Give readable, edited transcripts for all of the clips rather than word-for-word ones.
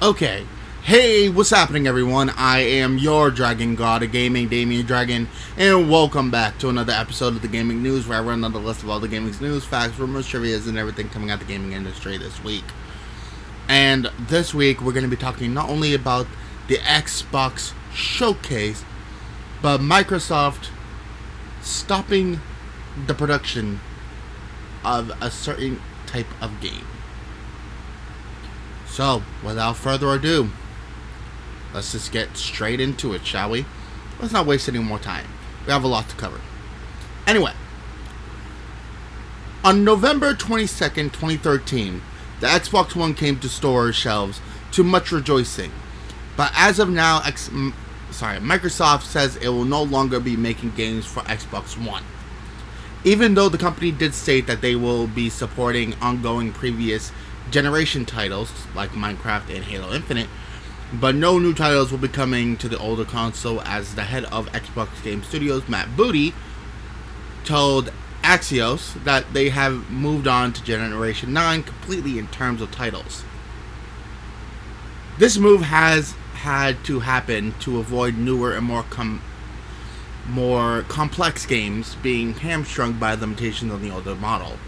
Okay. Hey, what's happening, everyone? I am your Dragon God of Gaming, Damian Dragon, and welcome back to another episode of the Gaming News, where I run another list of all the gaming's news, facts, rumors, trivias, and everything coming out the gaming industry this week. And this week, we're going to be talking not only about the Xbox Showcase, but Microsoft stopping the production of a certain type of game. So, without further ado, let's just get straight into it, shall we? Let's not waste any more time. We have a lot to cover. Anyway, on November 22nd, 2013, the Xbox One came to store shelves to much rejoicing. But as of now, Microsoft says it will no longer be making games for Xbox One. Even though the company did state that they will be supporting ongoing previous generation titles like Minecraft and Halo Infinite, but no new titles will be coming to the older console, as the head of Xbox Game Studios, Matt Booty, told Axios that they have moved on to Generation 9 completely in terms of titles. This move has had to happen to avoid newer and more complex games being hamstrung by limitations on the older model.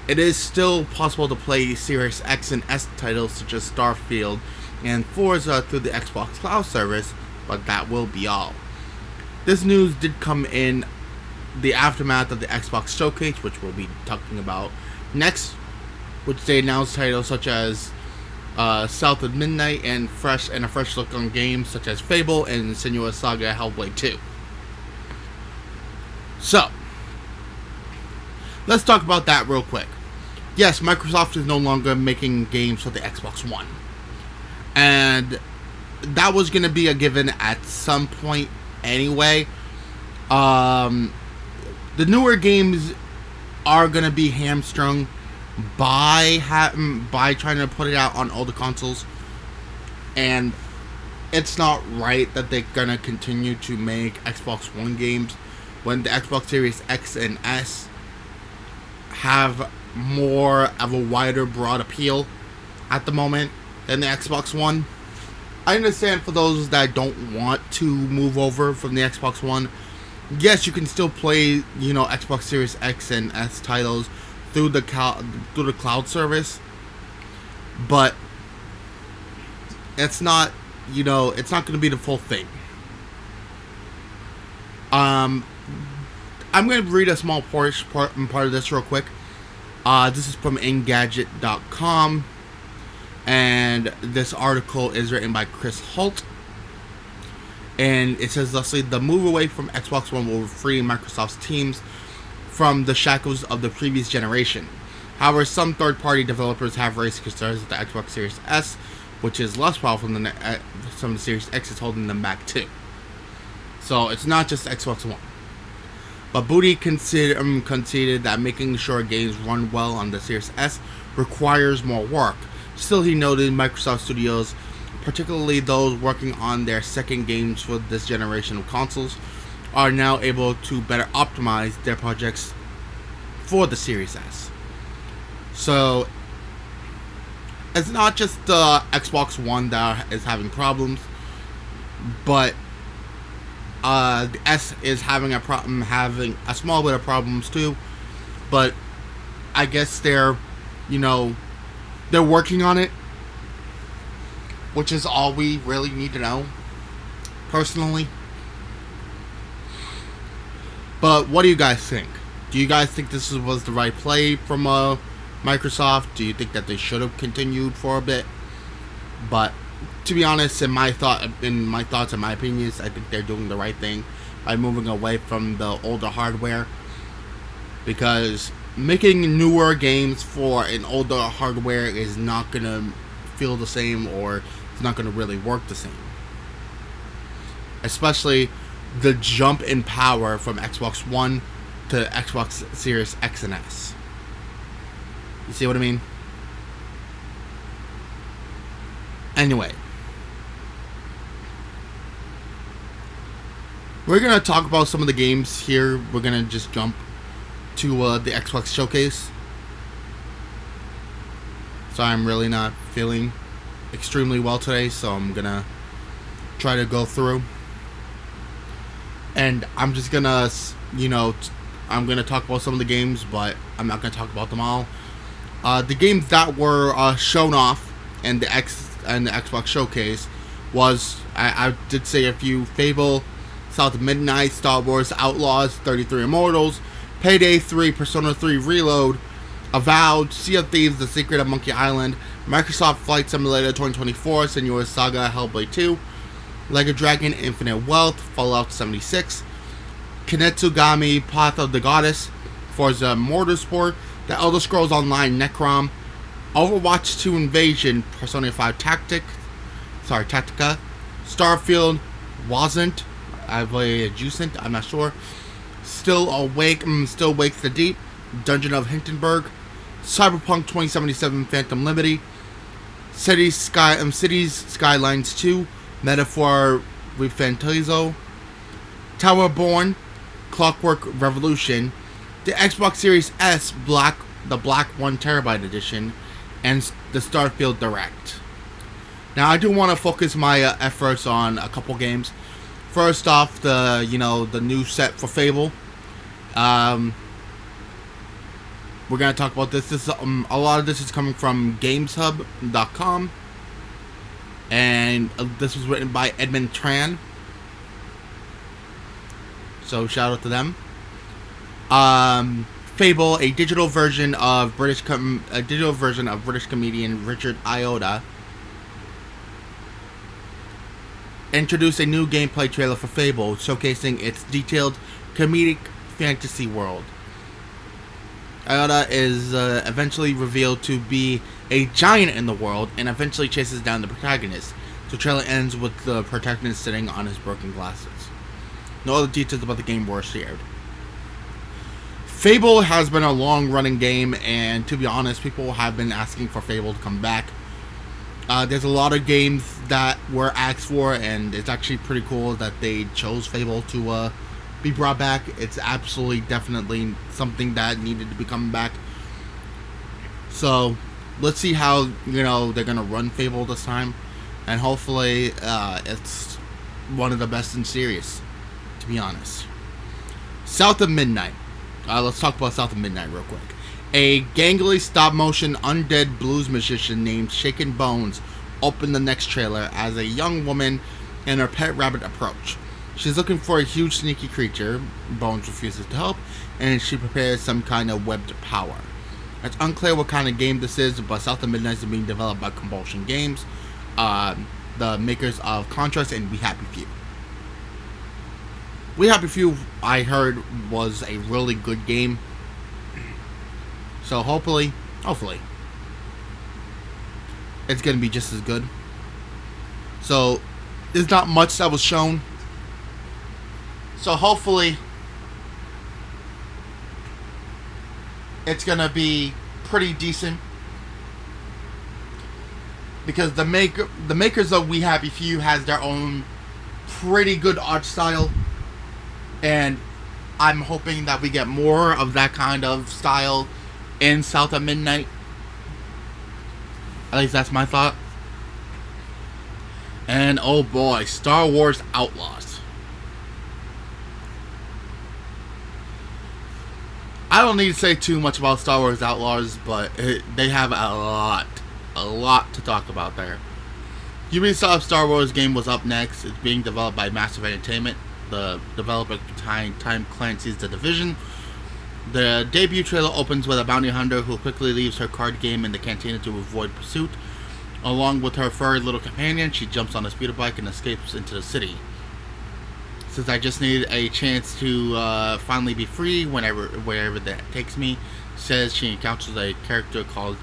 It is still possible to play Series X and S titles such as Starfield and Forza through the Xbox Cloud service, but that will be all. This news did come in the aftermath of the Xbox Showcase, which we'll be talking about next, which they announced titles such as South of Midnight and a fresh look on games such as Fable and Senua's Saga Hellblade 2. So, let's talk about that real quick. Yes, Microsoft is no longer making games for the Xbox One. And that was going to be a given at some point anyway. The newer games are going to be hamstrung by trying to put it out on older consoles. And it's not right that they're going to continue to make Xbox One games when the Xbox Series X and S have more of a wider, broad appeal at the moment than the Xbox One. I understand for those that don't want to move over from the Xbox One. Yes, you can still play, Xbox Series X and S titles through the cloud service, but it's not, it's not going to be the full thing. I'm going to read a small part of this real quick. This is from Engadget.com, and this article is written by Chris Holt. And it says, thusly, the move away from Xbox One will free Microsoft's teams from the shackles of the previous generation. However, some third-party developers have raised concerns that the Xbox Series S, which is less powerful than some of the Series X, is holding them back too. So it's not just Xbox One. But Booty conceded that making sure games run well on the Series S requires more work. Still, he noted Microsoft Studios, particularly those working on their second games for this generation of consoles, are now able to better optimize their projects for the Series S. So, it's not just the Xbox One that is having problems, but the S is having a small bit of problems too, but I guess they're working on it, which is all we really need to know, personally. But what do you guys think? Do you guys think this was the right play from Microsoft? Do you think that they should have continued for a bit? But to be honest, in my thoughts and my opinions, I think they're doing the right thing by moving away from the older hardware, because making newer games for an older hardware is not gonna feel the same, or it's not gonna really work the same. Especially the jump in power from Xbox One to Xbox Series X and S. You see what I mean? Anyway, we're going to talk about some of the games here. We're going to just jump to the Xbox Showcase. So I'm really not feeling extremely well today, so I'm gonna try to go through. And I'm just gonna, I'm gonna talk about some of the games, but I'm not gonna talk about them all. The games that were shown off in the Xbox showcase was, I did say a few: Fable, South of Midnight, Star Wars Outlaws, 33 Immortals, Payday 3, Persona 3 Reload, Avowed, Sea of Thieves, The Secret of Monkey Island, Microsoft Flight Simulator 2024, Senua's Saga, Hellblade 2, Lego Dragon, Infinite Wealth, Fallout 76, Kinetsugami, Path of the Goddess, Forza Motorsport, The Elder Scrolls Online, Necrom, Overwatch 2 Invasion, Persona 5 Tactica, Starfield, Wasn't, I believe Juicent, I'm not sure, Still Wakes the Deep, Dungeon of Hindenburg, Cyberpunk 2077 Phantom Liberty, Cities Skylines 2, Metaphor Refantazo, Towerborn, Clockwork Revolution, the Xbox Series S the Black 1TB edition, and the Starfield Direct. Now I do want to focus my efforts on a couple games. First off, the new set for Fable. We're gonna talk about this. This a lot of this is coming from GamesHub.com, and this was written by Edmund Tran. So shout out to them. Fable, a digital version of British comedian Richard Iota, introduced a new gameplay trailer for Fable, showcasing its detailed comedic fantasy world. Iota is eventually revealed to be a giant in the world and eventually chases down the protagonist. The trailer ends with the protagonist sitting on his broken glasses. No other details about the game were shared. Fable has been a long-running game, and to be honest, people have been asking for Fable to come back. There's a lot of games that were asked for, and it's actually pretty cool that they chose Fable to be brought back. It's absolutely, definitely something that needed to be coming back. So, let's see how, they're going to run Fable this time. And hopefully, it's one of the best in series, to be honest. South of Midnight. Let's talk about South of Midnight real quick. A gangly stop-motion undead blues musician named Shaken Bones opened the next trailer as a young woman and her pet rabbit approach. She's looking for a huge sneaky creature. Bones refuses to help, and she prepares some kind of webbed power. It's unclear what kind of game this is, but South of Midnight is being developed by Compulsion Games, the makers of Contrast and We Happy Few. We Happy Few, I heard, was a really good game. So hopefully, it's going to be just as good. So, there's not much that was shown. So hopefully, it's going to be pretty decent. Because the makers of We Happy Few has their own pretty good art style. And I'm hoping that we get more of that kind of style in South of Midnight. At least that's my thought. And oh boy, Star Wars Outlaws. I don't need to say too much about Star Wars Outlaws, but they have a lot to talk about there. Ubisoft's Star Wars game was up next. It's being developed by Massive Entertainment, the developer behind Tom Clancy's The Division. The debut trailer opens with a bounty hunter who quickly leaves her card game in the cantina to avoid pursuit. Along with her furry little companion, she jumps on a speeder bike and escapes into the city. Since I just need a chance to finally be free wherever that takes me, says she encounters a character called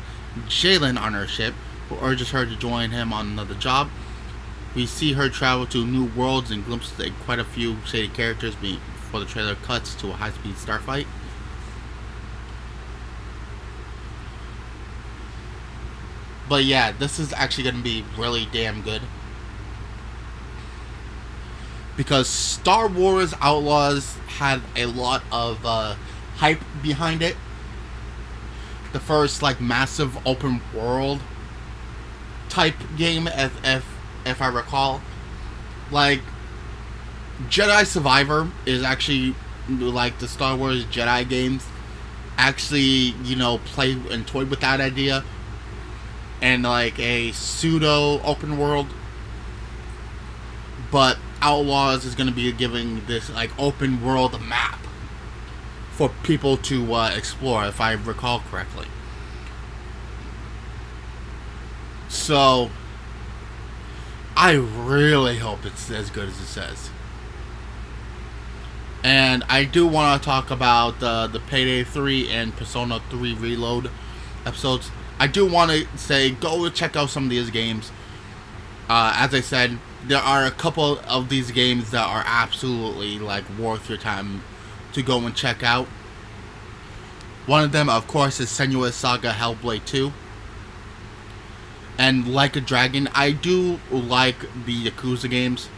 Jalen on her ship, who urges her to join him on another job. We see her travel to new worlds and glimpses at quite a few shady characters before the trailer cuts to a high-speed starfight. But yeah, this is actually going to be really damn good. Because Star Wars Outlaws had a lot of hype behind it. The first massive open world type game, if I recall. Like, Jedi Survivor is actually like the Star Wars Jedi games. Actually, play and toy with that idea, and like a pseudo open world. But Outlaws is going to be giving this like open world map for people to explore, if I recall correctly. So I really hope it's as good as it says. And I do want to talk about the Payday 3 and Persona 3 Reload episodes. I do want to say, go check out some of these games. As I said, there are a couple of these games that are absolutely like worth your time to go and check out. One of them, of course, is Senua's Saga Hellblade 2. And Like a Dragon. I do like the Yakuza games.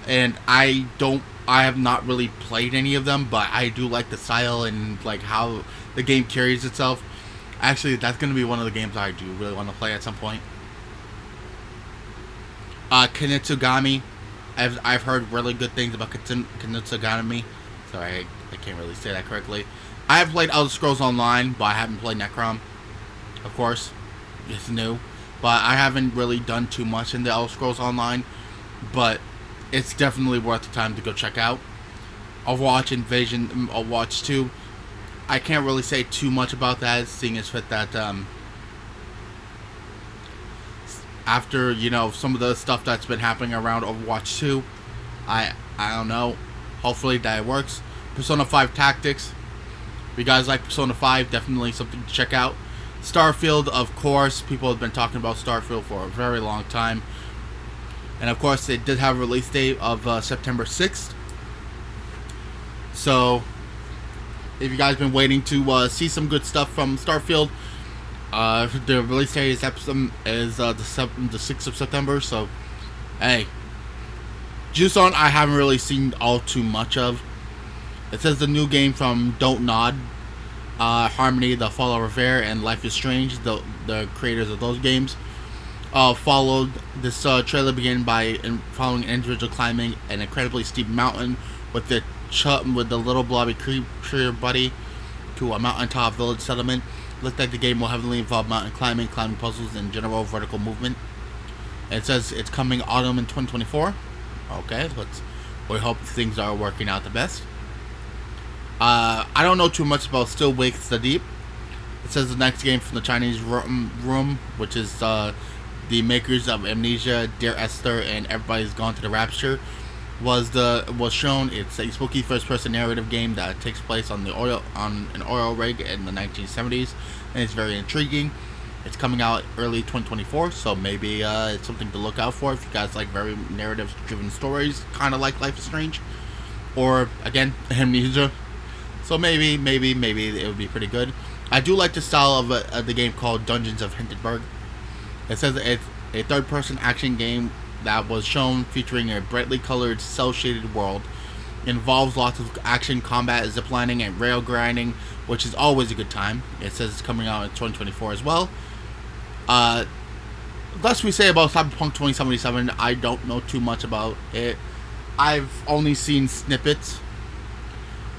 And I have not really played any of them, but I do like the style and like how the game carries itself. Actually, that's going to be one of the games I do really want to play at some point. Kinetsugami. I've heard really good things about Kinetsugami. Sorry, I can't really say that correctly. I have played Elder Scrolls Online, but I haven't played Necrom. Of course, it's new. But I haven't really done too much in the Elder Scrolls Online. But it's definitely worth the time to go check out. Overwatch Invasion, Overwatch 2. I can't really say too much about that, seeing as fit that after some of the stuff that's been happening around Overwatch 2, I don't know. Hopefully that works. Persona 5 Tactics. If you guys like Persona 5, definitely something to check out. Starfield, of course. People have been talking about Starfield for a very long time. And of course, it did have a release date of September 6th. So, if you guys been waiting to see some good stuff from Starfield, the release date is the 6th of September. So, hey, Juson, I haven't really seen all too much of. It says the new game from Don't Nod, Harmony, The Fall of Revere, and Life is Strange, the creators of those games, followed. This trailer began by following an individual climbing an incredibly steep mountain with the little blobby creature buddy to a mountaintop village settlement. Looks like the game will heavily involve mountain climbing puzzles, and general vertical movement. It says it's coming autumn in 2024. Okay, we hope things are working out the best. I don't know too much about Still Wakes the Deep. It says the next game from the Chinese Room, which is the makers of Amnesia, Dear Esther, and Everybody's Gone to the Rapture, was shown. It's a spooky first-person narrative game that takes place on an oil rig in the 1970s, and it's very intriguing. It's coming out early 2024, so maybe it's something to look out for if you guys like very narrative-driven stories, kind of like Life is Strange, or again Amnesia. So maybe it would be pretty good. I do like the style of the game called Dungeons of Hindenburg. It says it's a third-person action game that was shown featuring a brightly colored, cel-shaded world. It involves lots of action, combat, ziplining, and rail grinding, which is always a good time. It says it's coming out in 2024 as well. Less we say about Cyberpunk 2077, I don't know too much about it. I've only seen snippets.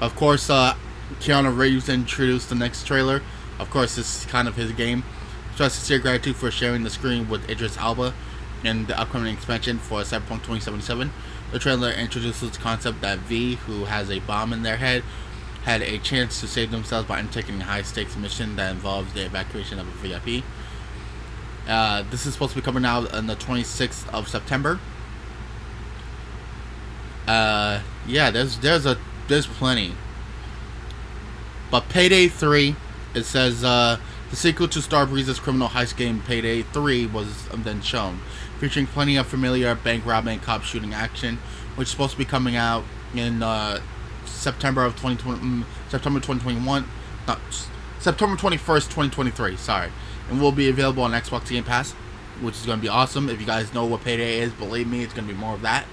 Of course, Keanu Reeves introduced the next trailer. Of course, this is kind of his game. Express sincere gratitude for sharing the screen with Idris Elba in the upcoming expansion for Cyberpunk 2077. The trailer introduces the concept that V, who has a bomb in their head, had a chance to save themselves by undertaking a high-stakes mission that involves the evacuation of a VIP. This is supposed to be coming out on the 26th of September. Yeah, there's plenty. But Payday 3, it says the sequel to Starbreeze's criminal heist game Payday 3 was then shown, featuring plenty of familiar bank robbing and cop shooting action, which is supposed to be coming out in September 2021, not September 21st, 2023. Sorry, and will be available on Xbox Game Pass, which is going to be awesome. If you guys know what Payday is, believe me, it's going to be more of that.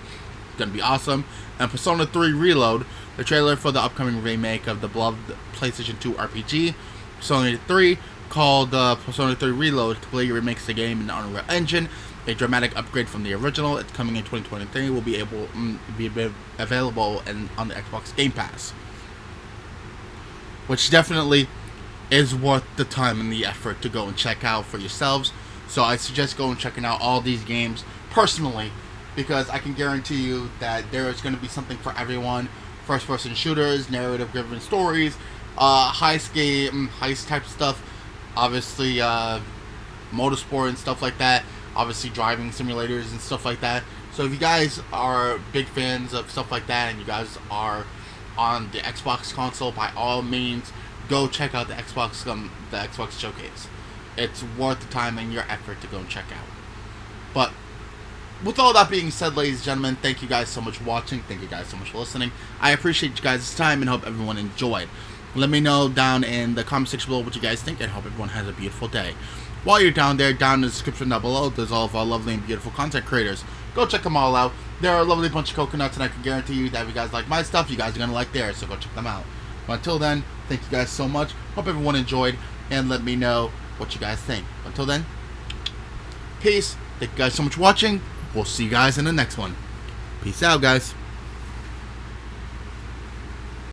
It's going to be awesome. And Persona 3 Reload, the trailer for the upcoming remake of the beloved PlayStation 2 RPG, Persona 3, called Persona 3 Reload, completely remakes the game in the Unreal Engine. A dramatic upgrade from the original. It's coming in 2023. Will be able be available on the Xbox Game Pass, which definitely is worth the time and the effort to go and check out for yourselves. So I suggest going and checking out all these games personally, because I can guarantee you that there is going to be something for everyone. First-person shooters, narrative-driven stories, heist type stuff, obviously motorsport and stuff like that, obviously driving simulators and stuff like that. So if you guys are big fans of stuff like that and you guys are on the Xbox console, by all means, go check out the Xbox Showcase. It's worth the time and your effort to go and check out. But with all that being said, ladies and gentlemen, thank you guys so much for watching. Thank you guys so much for listening. I appreciate you guys' time and hope everyone enjoyed. Let me know down in the comment section below what you guys think, and hope everyone has a beautiful day. While you're down there, down in the description down below, there's all of our lovely and beautiful content creators. Go check them all out. They're a lovely bunch of coconuts, and I can guarantee you that if you guys like my stuff, you guys are going to like theirs, so go check them out. But until then, thank you guys so much. Hope everyone enjoyed, and let me know what you guys think. Until then, peace. Thank you guys so much for watching. We'll see you guys in the next one. Peace out, guys.